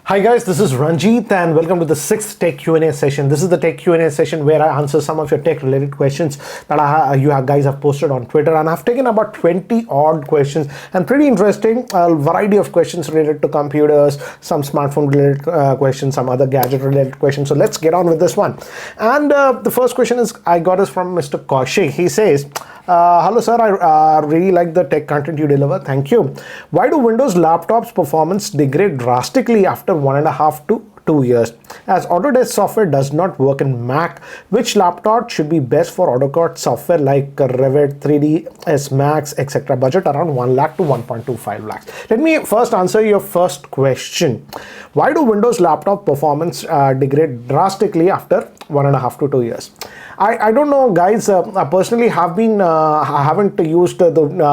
Hi guys, this is Ranjit and welcome to the 6th Tech Q&A session. This is the Tech Q&A session where I answer some of your tech related questions that you guys have posted on Twitter, and I've taken about 20 odd questions and pretty interesting variety of questions related to computers, some smartphone related questions, some other gadget related questions. So let's get on with this one. And the first question I got is from Mr. Kaushik. He says, hello sir, I really like the tech content you deliver. Thank you. Why do Windows laptops performance degrade drastically after 1.5 to 2 years? As Autodesk software does not work in Mac, which laptop should be best for AutoCAD software like Revit, 3ds Max, etc.? Budget around 1 lakh to 1.25 lakhs. Let me first answer your first question. Why do Windows laptop performance degrade drastically after 1.5 to 2 years? I don't know, guys. I personally haven't used the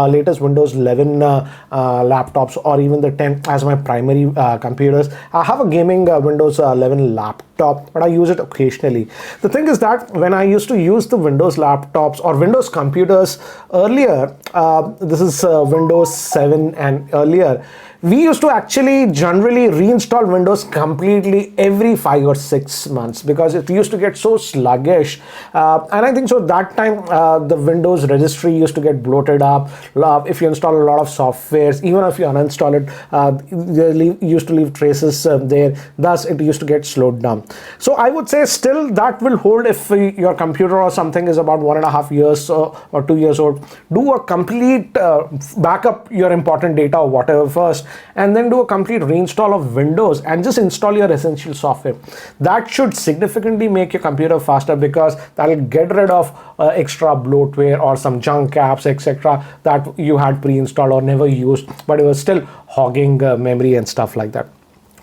latest Windows 11 laptops or even the 10 as my primary computers. I have a gaming Windows 11 laptop, but I use it occasionally. The thing is that when I used to use the Windows laptops or Windows computers earlier, this is Windows 7 and earlier, we used to actually generally reinstall Windows completely every 5 or 6 months because it used to get so sluggish. And I think so that time the Windows registry used to get bloated up. If you install a lot of softwares, even if you uninstall it, they used to leave traces there. Thus, it used to get slowed down. So I would say still that will hold if your computer or something is about 1.5 years or 2 years old. Do a complete backup your important data or whatever first, and then do a complete reinstall of Windows and just install your essential software. That should significantly make your computer faster because that'll get rid of extra bloatware or some junk apps, etc. that you had pre-installed or never used, but it was still hogging memory and stuff like that.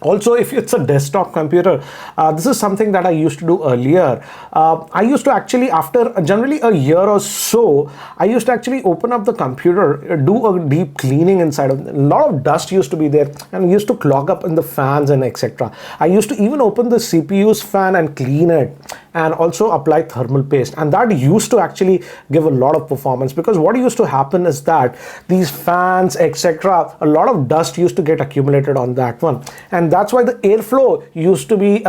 Also, if it's a desktop computer, this is something that I used to do earlier. I used to actually, after generally a year or so, I used to actually open up the computer, do a deep cleaning inside of it. A lot of dust used to be there and used to clog up in the fans and etc. I used to even open the CPU's fan and clean it, and also apply thermal paste, and that used to actually give a lot of performance because what used to happen is that these fans, etc., a lot of dust used to get accumulated on that one, and that's why the airflow used to be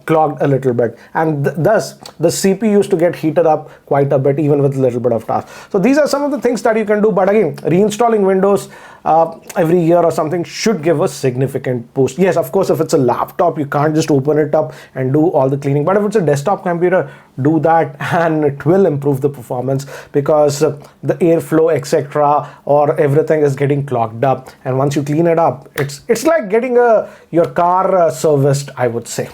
clogged a little bit, and thus the CPU used to get heated up quite a bit even with a little bit of dust. So these are some of the things that you can do, but again, reinstalling Windows every year or something should give a significant boost. Yes, of course, if it's a laptop, you can't just open it up and do all the cleaning, but if it's a desktop computer, do that and it will improve the performance because the airflow, etc., or everything is getting clogged up, and once you clean it up, it's like getting your car serviced, I would say.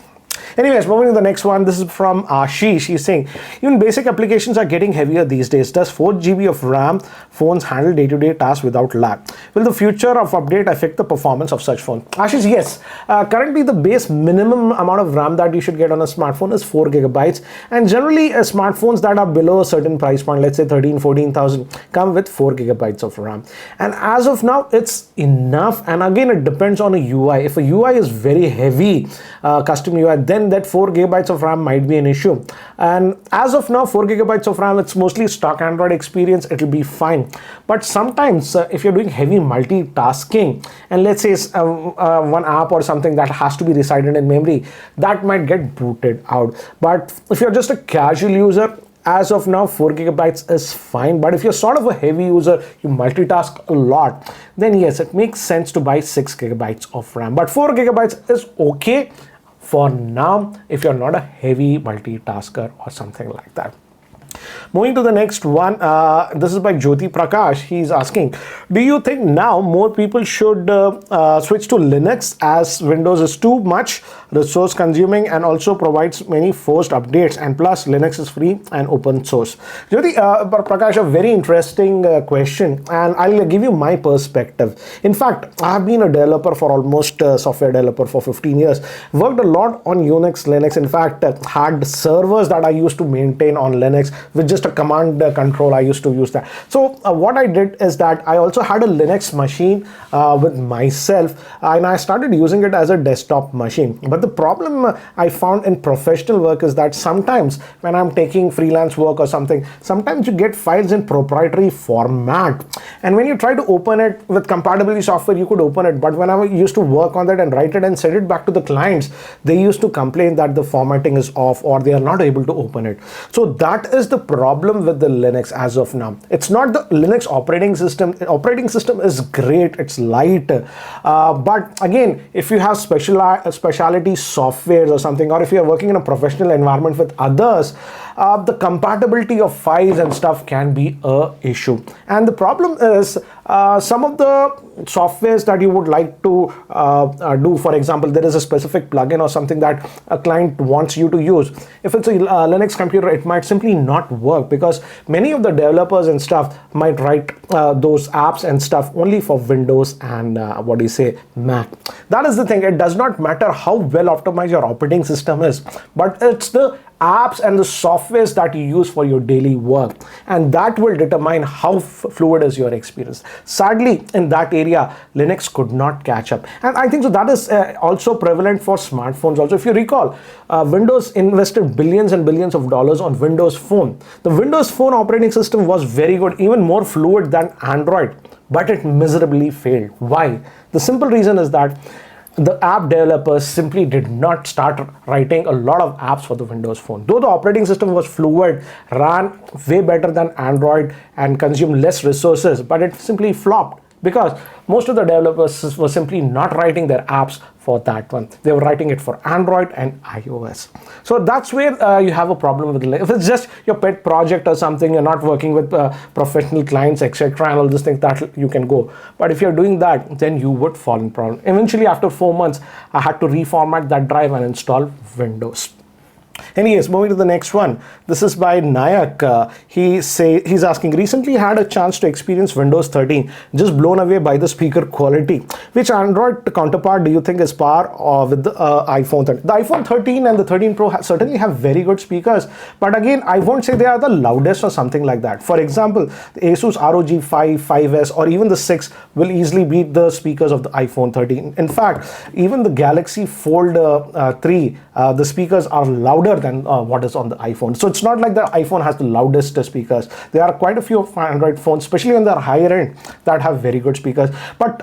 Anyways, moving to the next one. This is from Ashish. He's saying, even basic applications are getting heavier these days. Does 4 GB of RAM phones handle day-to-day tasks without lag? Will the future of update affect the performance of such phones? Ashish, yes. Currently, the base minimum amount of RAM that you should get on a smartphone is 4 GB. And generally, smartphones that are below a certain price point, let's say 13,000-14,000, come with 4 GB of RAM. And as of now, it's enough. And again, it depends on a UI. If a UI is very heavy, custom UI, then that 4 GB of RAM might be an issue. And as of now, 4 GB of RAM, it's mostly stock Android experience, it'll be fine. But sometimes if you're doing heavy multitasking, and let's say one app or something that has to be resided in memory, that might get booted out. But if you're just a casual user, as of now, 4 GB is fine. But if you're sort of a heavy user, you multitask a lot, then yes, it makes sense to buy 6 GB of RAM. But 4 GB is okay for now if you're not a heavy multitasker or something like that. Moving to the next one, this is by Jyoti Prakash. He's asking, do you think now more people should switch to Linux as Windows is too much resource consuming and also provides many forced updates, and plus Linux is free and open source? Jyoti Prakash, a very interesting question, and I'll give you my perspective. In fact, I have been a developer for almost software developer for 15 years, worked a lot on Unix, Linux. In fact, had servers that I used to maintain on Linux, with just a command control. I used to use that. So what I did is that I also had a Linux machine with myself, and I started using it as a desktop machine. But the problem I found in professional work is that sometimes when I'm taking freelance work or something, sometimes you get files in proprietary format, and when you try to open it with compatibility software, you could open it, but when I used to work on that and write it and send it back to the clients, they used to complain that the formatting is off or they are not able to open it. So that is the problem with the Linux as of now. It's not the Linux operating system. Operating system is great, it's light, but again, if you have specialty softwares or something, or if you are working in a professional environment with others, the compatibility of files and stuff can be a issue. And the problem is some of the softwares that you would like to do, for example, there is a specific plugin or something that a client wants you to use. If it's a Linux computer, it might simply not work, because many of the developers and stuff might write those apps and stuff only for Windows and Mac. That is the thing. It does not matter how well optimized your operating system is, but it's the apps and the softwares that you use for your daily work, and that will determine how fluid is your experience. Sadly, in that area, Linux could not catch up, and I think so that is also prevalent for smartphones also. If you recall, Windows invested billions and billions of dollars on Windows Phone. The Windows Phone operating system was very good, even more fluid than Android, but it miserably failed. Why? The simple reason is that the app developers simply did not start writing a lot of apps for the Windows Phone. Though the operating system was fluid, ran way better than Android and consumed less resources, but it simply flopped because most of the developers were simply not writing their apps for that one. They were writing it for Android and iOS. So that's where you have a problem with it. If it's just your pet project or something, you're not working with professional clients, etc., and all these things, that you can go. But if you're doing that, then you would fall in problem. Eventually, after 4 months, I had to reformat that drive and install Windows. Anyways, moving to the next one. This is by Nayak. He's asking, recently had a chance to experience Windows 13, just blown away by the speaker quality. Which Android counterpart do you think is par with the iPhone 13? The iPhone 13 and the 13 Pro certainly have very good speakers, but again, I won't say they are the loudest or something like that. For example, the Asus ROG 5, 5S or even the 6 will easily beat the speakers of the iPhone 13. In fact, even the Galaxy Fold 3, the speakers are louder than what is on the iPhone. So it's not like the iPhone has the loudest speakers. There are quite a few of Android phones, especially on the higher end, that have very good speakers. But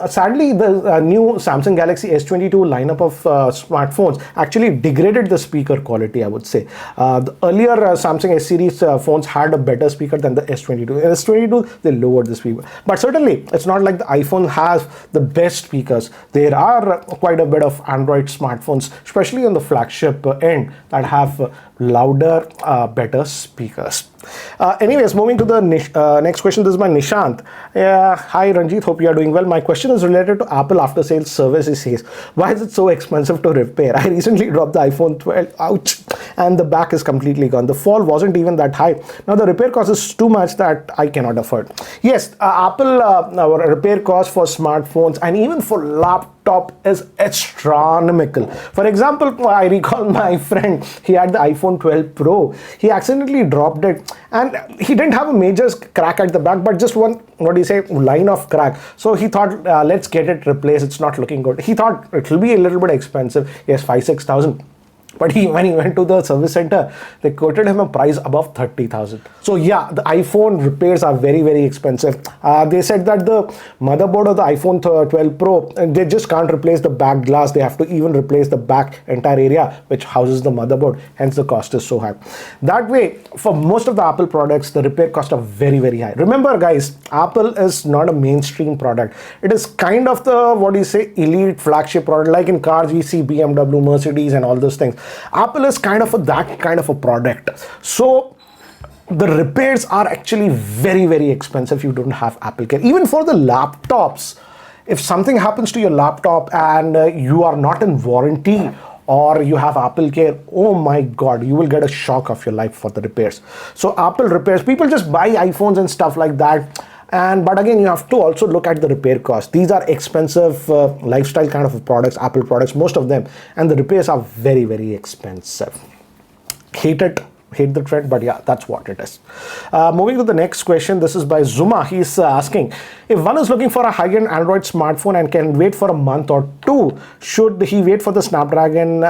sadly, the new Samsung Galaxy S22 lineup of smartphones actually degraded the speaker quality, I would say. The earlier Samsung S series phones had a better speaker than the S22. S22, they lowered the speaker. But certainly, it's not like the iPhone has the best speakers. There are quite a bit of Android smartphones, especially on the flagship end, that have louder, better speakers. Anyways, moving to the next question. This is by Nishant. Hi Ranjit, hope you are doing well. My question is related to Apple after sales service. He says, why is it so expensive to repair? I recently dropped the iPhone 12, ouch, and the back is completely gone. The fall wasn't even that high. Now the repair cost is too much that I cannot afford. Yes, Apple repair cost for smartphones and even for laptop is astronomical. For example, I recall my friend, he had the iPhone 12 Pro. He accidentally dropped it and he didn't have a major crack at the back, but just one, line of crack. So he thought, let's get it replaced. It's not looking good. He thought it will be a little bit expensive. Yes, 5,000-6,000. But when he went to the service center, they quoted him a price above 30,000. So yeah, the iPhone repairs are very, very expensive. They said that the motherboard of the iPhone 12 Pro, they just can't replace the back glass. They have to even replace the back entire area which houses the motherboard. Hence the cost is so high. That way, for most of the Apple products, the repair costs are very, very high. Remember guys, Apple is not a mainstream product. It is kind of the, elite flagship product. Like in cars, we see BMW, Mercedes and all those things. Apple is kind of that kind of a product. So the repairs are actually very, very expensive if you don't have Apple Care. Even for the laptops, if something happens to your laptop and you are not in warranty or you have Apple Care, oh my God, you will get a shock of your life for the repairs. So Apple repairs, people just buy iPhones and stuff like that. But again, you have to also look at the repair cost. These are expensive lifestyle kind of products, Apple products, most of them, and the repairs are very, very expensive. Hate it hate the trend, but yeah, that's what it is. Moving to the next question, this is by Zuma. He's asking, if one is looking for a high-end Android smartphone and can wait for a month or two, should he wait for the Snapdragon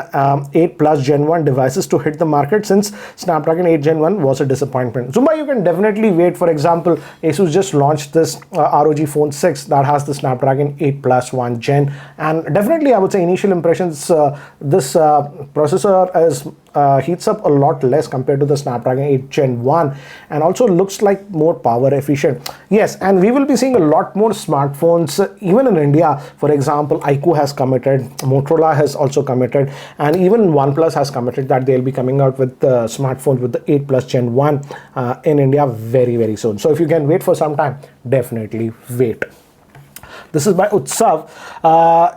8 Plus Gen 1 devices to hit the market, since Snapdragon 8 Gen 1 was a disappointment? Zuma, you can definitely wait. For example, Asus just launched this ROG Phone 6 that has the Snapdragon 8 Plus 1 Gen, and definitely I would say initial impressions, this processor is heats up a lot less compared to the Snapdragon 8 Gen 1, and also looks like more power efficient. Yes, and we will be seeing a lot more smartphones even in India. For example, iQOO has committed, Motorola has also committed, and even OnePlus has committed that they'll be coming out with smartphones with the 8 Plus Gen 1 in India very soon. So if you can wait for some time, definitely wait. This is by Utsav.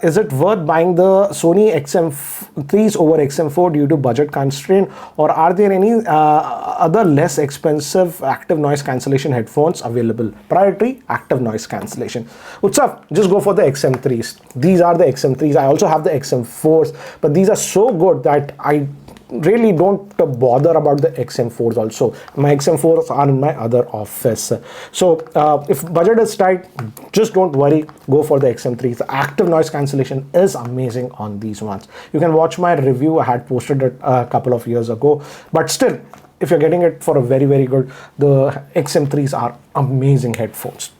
Is it worth buying the Sony XM3s over XM4 due to budget constraint, or are there any other less expensive active noise cancellation headphones available? Priority, active noise cancellation. Utsav, just go for the XM3s. These are the XM3s. I also have the XM4s, but these are so good that I really don't bother about the XM4s also. My XM4s are in my other office. So if budget is tight, just don't worry, go for the XM3s. The active noise cancellation is amazing on these ones. You can watch my review. I had posted it a couple of years ago, but still, if you're getting it for a very good, the XM3s are amazing headphones.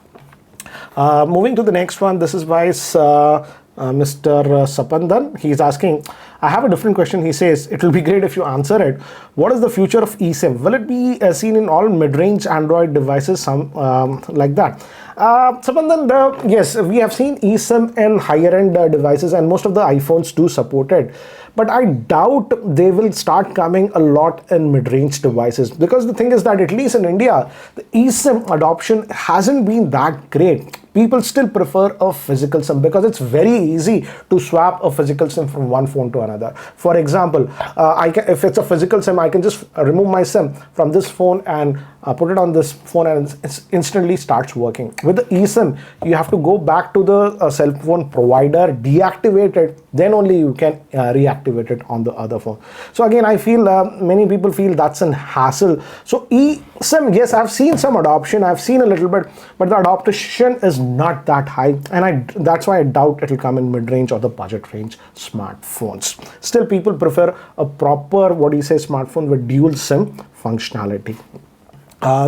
Moving to the next one, this is by Mr. Sapandan. He's asking, I have a different question. He says, it will be great if you answer it. What is the future of eSIM? Will it be seen in all mid-range Android devices, like that? Sapandan, yes, we have seen eSIM in higher-end devices, and most of the iPhones do support it. But I doubt they will start coming a lot in mid-range devices, because the thing is that at least in India, the eSIM adoption hasn't been that great. People still prefer a physical SIM because it's very easy to swap a physical SIM from one phone to another. For example, if it's a physical SIM, I can just remove my SIM from this phone and put it on this phone, and it instantly starts working. With the eSIM, you have to go back to the cell phone provider, deactivate it, then only you can reactivate it on the other phone. So again, I feel many people feel that's a hassle. So eSIM, yes, I've seen some adoption, I've seen a little bit, but the adoption is not that high, and that's why I doubt it will come in mid-range or the budget range smartphones. Still, people prefer a proper, smartphone with dual SIM functionality.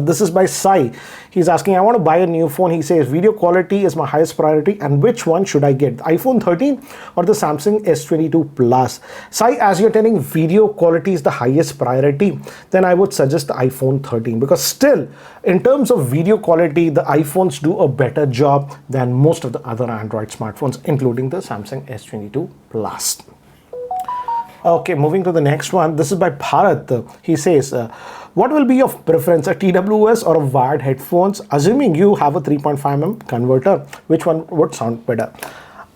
This is by Sai. He's asking, I want to buy a new phone. He says, video quality is my highest priority, and which one should I get, the iPhone 13 or the Samsung S22 Plus? Sai, as you're telling video quality is the highest priority, then I would suggest the iPhone 13, because still, in terms of video quality, the iPhones do a better job than most of the other Android smartphones, including the Samsung S22 Plus. Okay, moving to the next one. This is by Bharat. He says, what will be of preference, a TWS or a wired headphones? Assuming you have a 3.5mm converter, which one would sound better?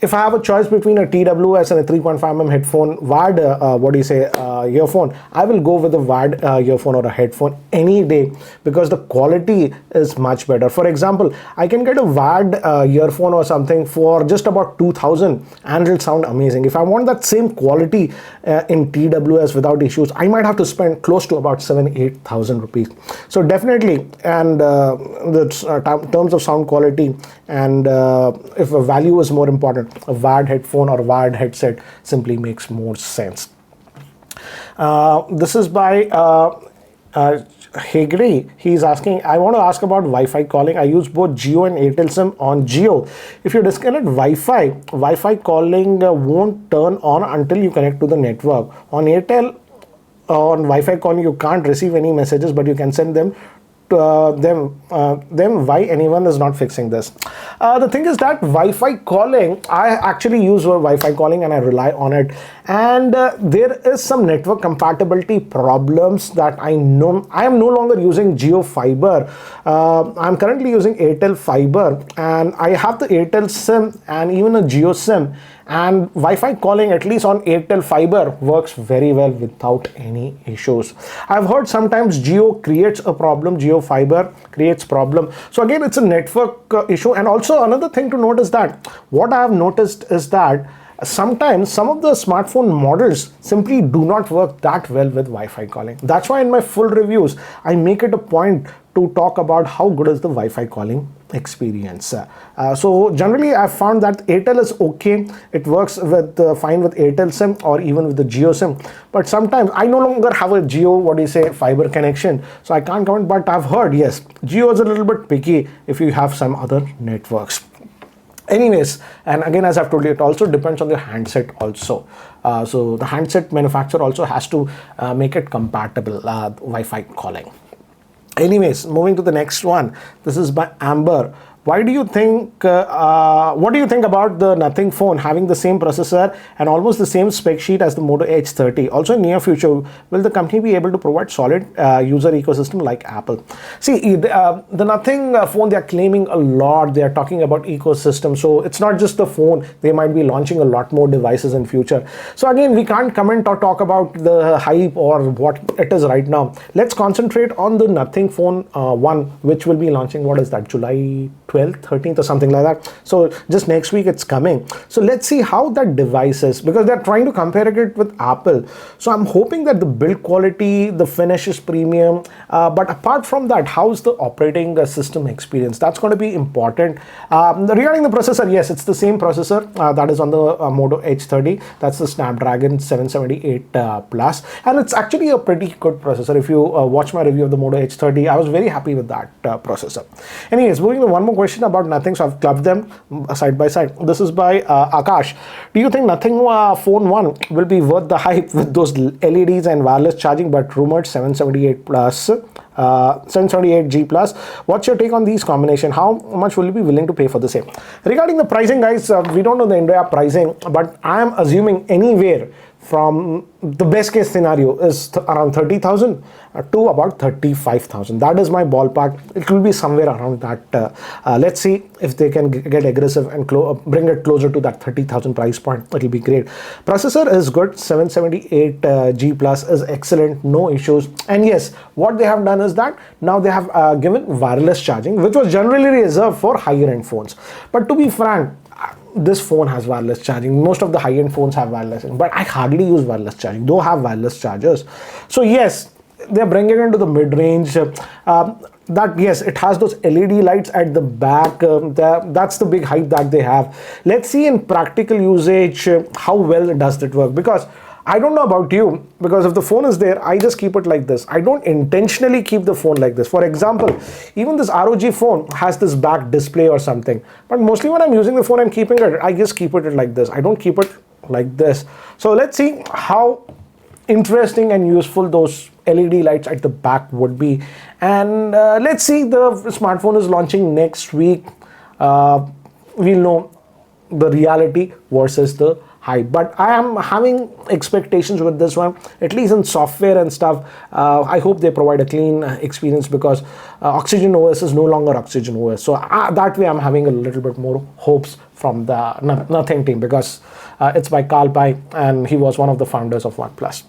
If I have a choice between a TWS and a 3.5mm headphone, wired, earphone, I will go with a wired earphone or a headphone any day, because the quality is much better. For example, I can get a wired earphone or something for just about 2,000 and it'll sound amazing. If I want that same quality in TWS without issues, I might have to spend close to about 7,000-8,000 rupees. So definitely, and the terms of sound quality, and if a value is more important, a wired headphone or a wired headset simply makes more sense. This is by Hegre. He's asking, I want to ask about Wi-Fi calling. I use both Jio and Airtel SIM on Jio. If you disconnect Wi-Fi calling won't turn on until you connect to the network. On Airtel, on Wi-Fi calling, you can't receive any messages, but you can send them why anyone is not fixing this. The thing is that Wi-Fi calling, I actually use Wi-Fi calling and I rely on it, and there is some network compatibility problems that I know. I am no longer using Jio Fiber. I'm currently using Airtel Fiber, and I have the Airtel SIM and even a Jio SIM, and Wi-Fi calling, at least on Airtel Fiber, works very well without any issues. I've heard sometimes Jio creates a problem, Jio Fiber creates problem. So again, it's a network issue. And also another thing to note is that what I have noticed is that sometimes some of the smartphone models simply do not work that well with Wi-Fi calling. That's why in my full reviews, I make it a point to talk about how good is the Wi-Fi calling experience. So generally I've found that Airtel is okay. It works with fine with Airtel SIM or even with the Jio SIM. But sometimes I no longer have a Jio, fiber connection. So I can't comment, but I've heard, yes, Jio is a little bit picky if you have some other networks. Anyways, and again, as I've told you, it also depends on the handset also. So the handset manufacturer also has to make it compatible, Wi-Fi calling. Anyways, moving to the next one. This is by Amber. Why do you think, what do you think about the Nothing phone having the same processor and almost the same spec sheet as the Moto H30? Also in near future, will the company be able to provide solid user ecosystem like Apple? See, the Nothing phone, they are claiming a lot. They are talking about ecosystem. So it's not just the phone. They might be launching a lot more devices in future. So again, we can't comment or talk about the hype or what it is right now. Let's concentrate on the Nothing phone 1, which will be launching, what is that, July 12th, 13th or something like that. So just next week it's coming. So let's see how that device is, because they're trying to compare it with Apple. So I'm hoping that the build quality, the finish is premium. But apart from that, how's the operating system experience? That's going to be important. Regarding the processor, yes, it's the same processor that is on the Moto H30. That's the Snapdragon 778 Plus. And it's actually a pretty good processor. If you watch my review of the Moto H30, I was very happy with that processor. Anyways, moving to one more question about Nothing. So I've clubbed them side by side. This is by Akash. Do you think Nothing phone 1 will be worth the hype with those LEDs and wireless charging, but rumored 778 plus 778G plus? What's your take on these combination? How much will you be willing to pay for the same? Regarding the pricing, guys, we don't know the India pricing, but I am assuming anywhere from the best case scenario is around 30,000 to about 35,000. That is my ballpark. It will be somewhere around that. Let's see if they can get aggressive and bring it closer to that 30,000 price point. It will be great. Processor is good. 778G plus is excellent. No issues. And yes, what they have done is that now they have given wireless charging, which was generally reserved for higher end phones. But to be frank, this phone has wireless charging. Most of the high-end phones have wireless, but I hardly use wireless charging, though have wireless chargers. So yes, they're bringing it into the mid-range. That yes, it has those LED lights at the back. That's the big hype that they have. Let's see in practical usage how well does it work, because I don't know about you, because if the phone is there, I just keep it like this. I don't intentionally keep the phone like this. For example, even this ROG phone has this back display or something. But mostly when I'm using the phone and keeping it, I just keep it like this. I don't keep it like this. So let's see how interesting and useful those LED lights at the back would be. And let's see, the smartphone is launching next week. We'll know the reality versus the hype, but I am having expectations with this one, at least in software and stuff. I hope they provide a clean experience, because Oxygen OS is no longer Oxygen OS. So that way I'm having a little bit more hopes from the Nothing team, because it's by Carl Pai and he was one of the founders of OnePlus.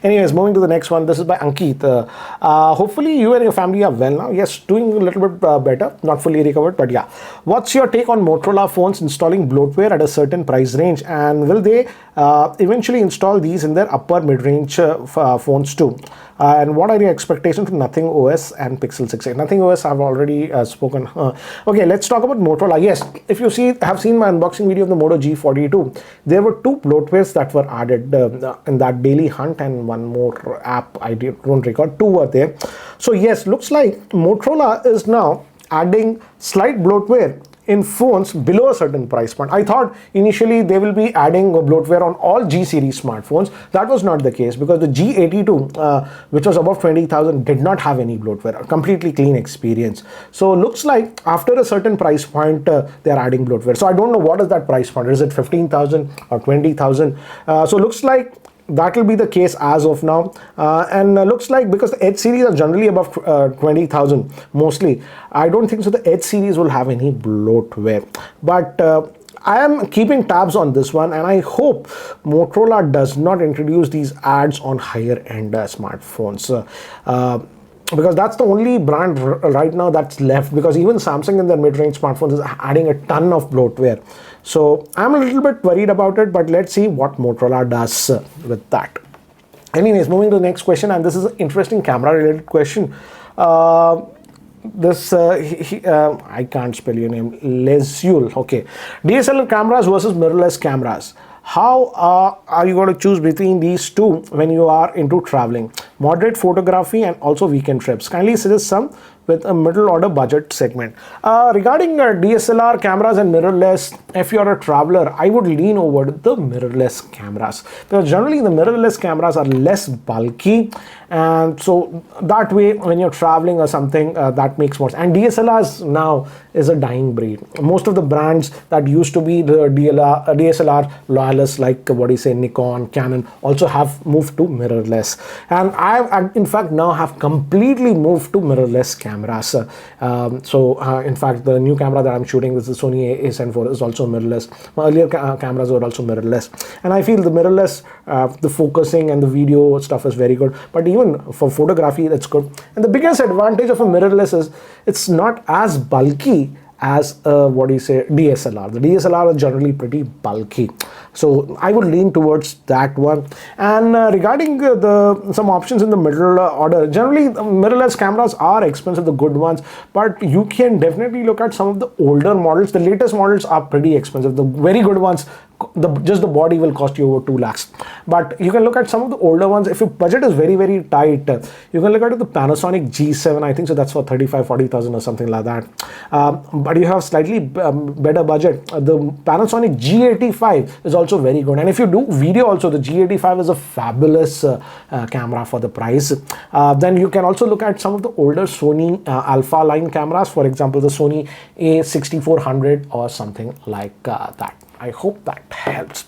Anyways, moving to the next one. This is by Ankit. Hopefully you and your family are well now. Yes, doing a little bit better, not fully recovered, but yeah. What's your take on Motorola phones installing bloatware at a certain price range, and will they eventually install these in their upper mid-range phones too? And what are your expectations for Nothing OS and Pixel 6a? Nothing OS I've already spoken. Okay, let's talk about Motorola. Yes, if you have seen my unboxing video of the Moto G42, there were 2 bloatwares that were added in that daily hunt, and one more app, I don't recall. 2 were there. So yes, looks like Motorola is now adding slight bloatware in phones below a certain price point. I thought initially they will be adding bloatware on all G series smartphones. That was not the case, because the G82, which was above 20,000, did not have any bloatware, a completely clean experience. So looks like after a certain price point, they are adding bloatware. So I don't know what is that price point. Is it 15,000 or 20,000? So looks like that will be the case as of now, and looks like, because the H series are generally above 20,000 mostly, I don't think so the H series will have any bloatware. But I am keeping tabs on this one, and I hope Motorola does not introduce these ads on higher end smartphones. Because that's the only brand right now that's left, because even Samsung in their mid-range smartphones is adding a ton of bloatware. So I'm a little bit worried about it, but let's see what Motorola does with that. Anyways, moving to the next question, and this is an interesting camera related question. I can't spell your name, Lesul. Okay, DSLR cameras versus mirrorless cameras. How are you going to choose between these two when you are into traveling? Moderate photography and also weekend trips. Kindly suggest some with a middle order budget segment. Regarding DSLR cameras and mirrorless, if you're a traveler, I would lean over the mirrorless cameras, because generally the mirrorless cameras are less bulky, and so that way when you're traveling or something, that makes more sense. And DSLRs now is a dying breed. Most of the brands that used to be the DSLR loyalists, like Nikon, Canon, also have moved to mirrorless, and I in fact now have completely moved to mirrorless cameras. In fact, the new camera that I'm shooting, this is the Sony XM3, is also mirrorless. My earlier cameras were also mirrorless, and I feel the mirrorless, the focusing and the video stuff is very good, but even for photography, that's good. And the biggest advantage of a mirrorless is it's not as bulky as DSLR. The DSLR is generally pretty bulky, so I would lean towards that one. And regarding some options in the middle order, generally mirrorless cameras are expensive, the good ones, but you can definitely look at some of the older models. The latest models are pretty expensive. The very good ones, just the body will cost you over 2 lakhs. But you can look at some of the older ones. If your budget is very, very tight, you can look at the Panasonic G7. I think so that's for 35,000-40,000 or something like that. But you have slightly better budget. The Panasonic G85 is also very good. And if you do video also, the G85 is a fabulous camera for the price. Then you can also look at some of the older Sony Alpha line cameras. For example, the Sony A6400 or something like that. I hope that helps.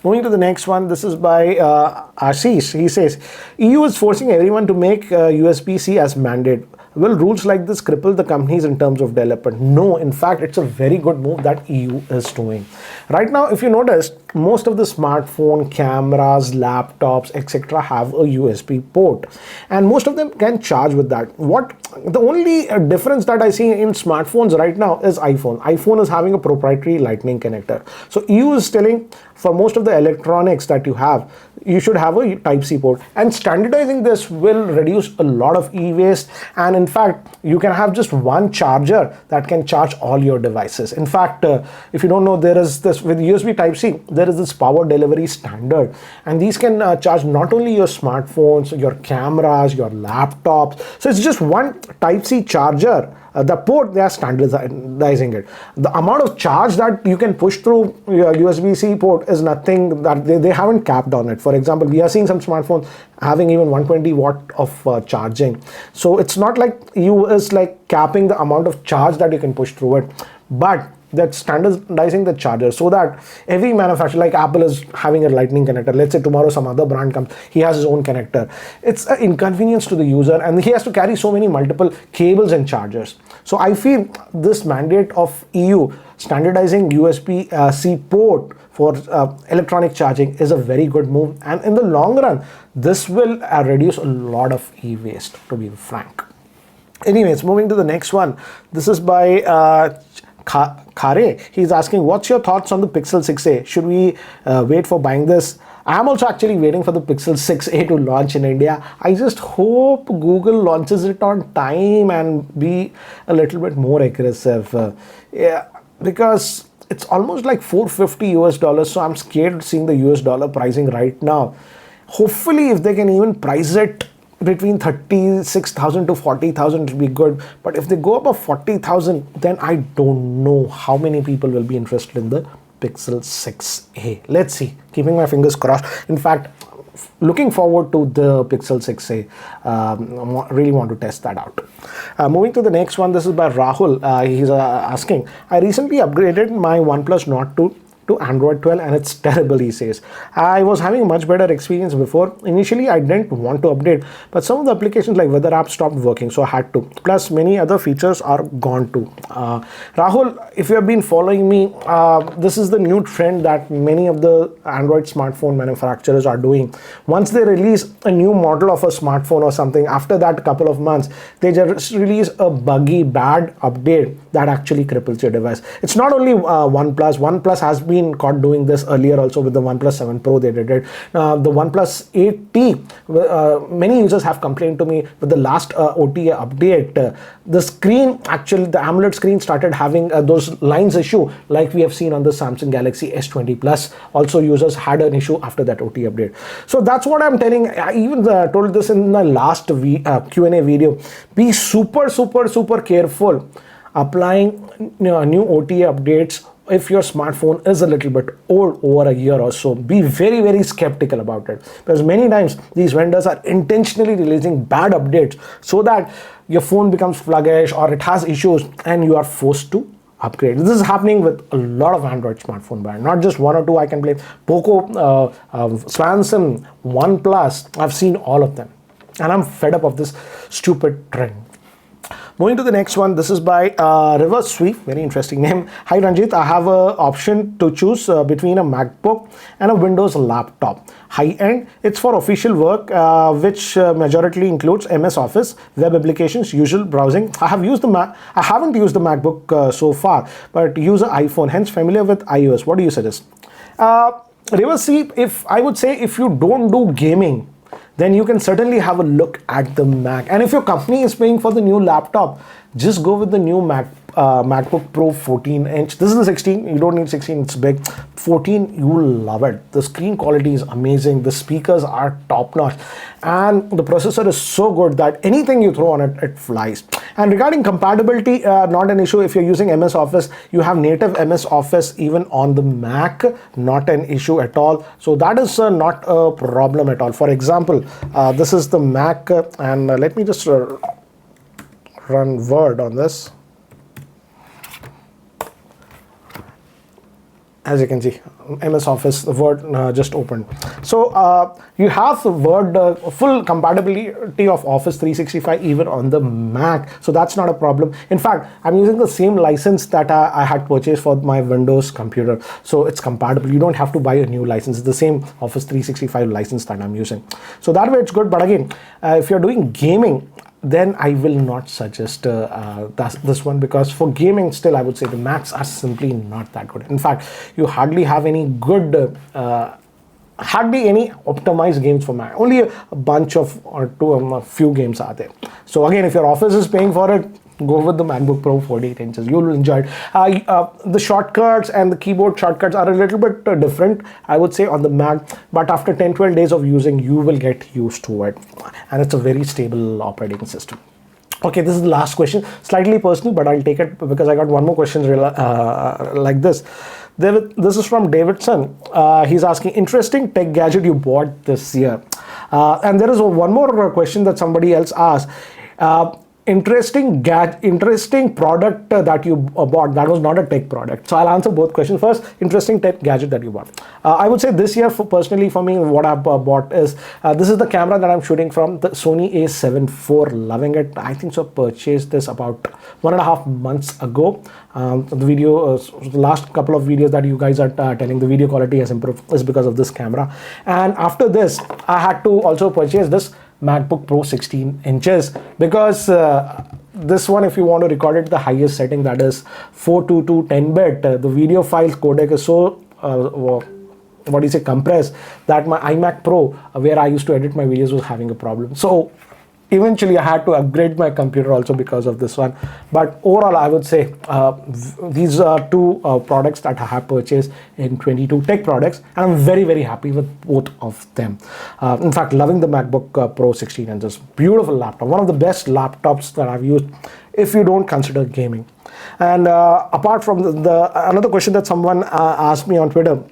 Moving to the next one, this is by Ashish. He says, EU is forcing everyone to make USB-C as mandate. Will rules like this cripple the companies in terms of development? No, in fact, it's a very good move that EU is doing. Right now, if you notice, most of the smartphone, cameras, laptops, etc. have a USB port, and most of them can charge with that. The only difference that I see in smartphones right now is iPhone. iPhone is having a proprietary lightning connector. So EU is telling for most of the electronics that you have, you should have a Type-C port, and standardizing this will reduce a lot of e-waste. And in fact, you can have just one charger that can charge all your devices. In fact, if you don't know, there is this with USB Type-C, there is this power delivery standard, and these can charge not only your smartphones, your cameras, your laptops. So it's just one Type-C charger. The port, they are standardizing it. The amount of charge that you can push through your USB-C port is nothing that they haven't capped on it. For example, we are seeing some smartphones having even 120 watt of charging. So it's not like you is like capping the amount of charge that you can push through it, but that's standardizing the charger so that every manufacturer, like Apple is having a lightning connector. Let's say tomorrow some other brand comes, he has his own connector. It's an inconvenience to the user, and he has to carry so many multiple cables and chargers. So I feel this mandate of EU standardizing USB-C port for electronic charging is a very good move, and in the long run this will reduce a lot of e-waste, to be frank. Anyways, moving to the next one. This is by Khare. He's asking, what's your thoughts on the Pixel 6a? Should we wait for buying this? I'm also actually waiting for the Pixel 6a to launch in India. I just hope Google launches it on time and be a little bit more aggressive. Yeah, because it's almost like $450, so I'm scared seeing the US dollar pricing right now. Hopefully, if they can even price it between 36,000 to 40,000 to be good, but if they go above 40,000, then I don't know how many people will be interested in the Pixel 6a. Let's see, keeping my fingers crossed. In fact, looking forward to the Pixel 6a. Really want to test that out. Moving to the next one, this is by Rahul. He's asking, I recently upgraded my OnePlus Nord to to Android 12 and it's terrible, he says. I was having a much better experience before. Initially, I didn't want to update, but some of the applications like weather app stopped working, so I had to. Plus, many other features are gone too. Rahul, if you have been following me, this is the new trend that many of the Android smartphone manufacturers are doing. Once they release a new model of a smartphone or something, after that couple of months, they just release a buggy, bad update that actually cripples your device. It's not only OnePlus. OnePlus has been caught doing this earlier also with the OnePlus 7 Pro. They did it. The OnePlus 8T, many users have complained to me with the last OTA update. The screen, actually, the AMOLED screen started having those lines issue like we have seen on the Samsung Galaxy S20 Plus. Also, users had an issue after that OTA update. So that's what I'm telling. I even told this in the last Q&A video. Be super careful applying new OTA updates if your smartphone is a little bit old, over a year or so. Be very skeptical about it, because many times these vendors are intentionally releasing bad updates so that your phone becomes sluggish or it has issues and you are forced to upgrade. This is happening with a lot of Android smartphone brands, not just one or two I can blame. Poco, Samsung, OnePlus, I've seen all of them, and I'm fed up of this stupid trend. Moving to the next one, this is by River Sweep, very interesting name. Hi Ranjit, I have an option to choose between a MacBook and a Windows laptop. High-end, it's for official work, which majority includes MS Office, web applications, usual browsing. I haven't used the MacBook so far, but use an iPhone, hence familiar with iOS. What do you suggest? River Sweep, I would say if you don't do gaming, then you can certainly have a look at the Mac. And if your company is paying for the new laptop, just go with the new MacBook Pro 14-inch. This is the 16. You don't need 16. It's big. 14, you will love it. The screen quality is amazing. The speakers are top-notch. And the processor is so good that anything you throw on it, it flies. And regarding compatibility, not an issue. If you're using MS Office, you have native MS Office even on the Mac. Not an issue at all. So that is not a problem at all. For example, this is the Mac. And let me just run Word on this. As you can see, MS Office, the Word just opened. So you have the Word full compatibility of Office 365 even on the Mac. So that's not a problem. In fact, I'm using the same license that I had purchased for my Windows computer. So it's compatible. You don't have to buy a new license. It's the same Office 365 license that I'm using. So that way it's good. But again, if you're doing gaming, then I will not suggest this one, because for gaming still I would say the Macs are simply not that good. In fact, you hardly have any good, hardly any optimized games for Mac. Only a bunch of a few games are there. So again, if your office is paying for it, go with the MacBook Pro 48 inches. You will enjoy it. The shortcuts and the keyboard shortcuts are a little bit different, I would say, on the Mac. But after 10-12 days of using, you will get used to it. And it's a very stable operating system. Okay, this is the last question. Slightly personal, but I'll take it because I got one more question like this. This is from Davidson. He's asking, interesting tech gadget you bought this year. And there is one more question that somebody else asked. Interesting product that you bought that was not a tech product. So I'll answer both questions. First, interesting tech gadget that you bought. I would say this year, personally for me, what I've bought is this is the camera that I'm shooting from, the Sony XM3 IV. Loving it. I think so. Purchased this about 1.5 months ago. The last couple of videos that you guys are telling the video quality has improved is because of this camera. And after this, I had to also purchase this MacBook Pro 16 inches because this one, if you want to record it the highest setting, that is 422 10-bit, the video file codec is so compressed that my iMac Pro, where I used to edit my videos, was having a problem. So eventually I had to upgrade my computer also because of this one. But overall, I would say these are two products that I have purchased in 22 tech products, and I'm very happy with both of them. In fact, loving the MacBook Pro 16 inches. Beautiful laptop, one of the best laptops that I've used if you don't consider gaming. And apart from another question that someone asked me on Twitter,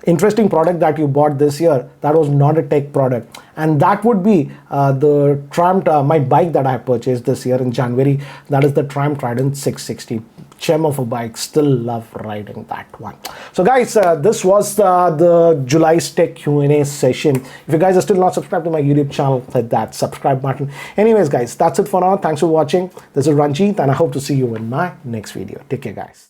interesting product that you bought this year that was not a tech product. and that would be the Triumph, my bike that I purchased this year in January. That is the Triumph Trident 660. Gem of a bike. Still love riding that one. So guys, this was the July's Tech Q&A session. If you guys are still not subscribed to my YouTube channel, hit that subscribe button. Anyways guys, that's it for now. Thanks for watching. This is Ranjit and I hope to see you in my next video. Take care guys.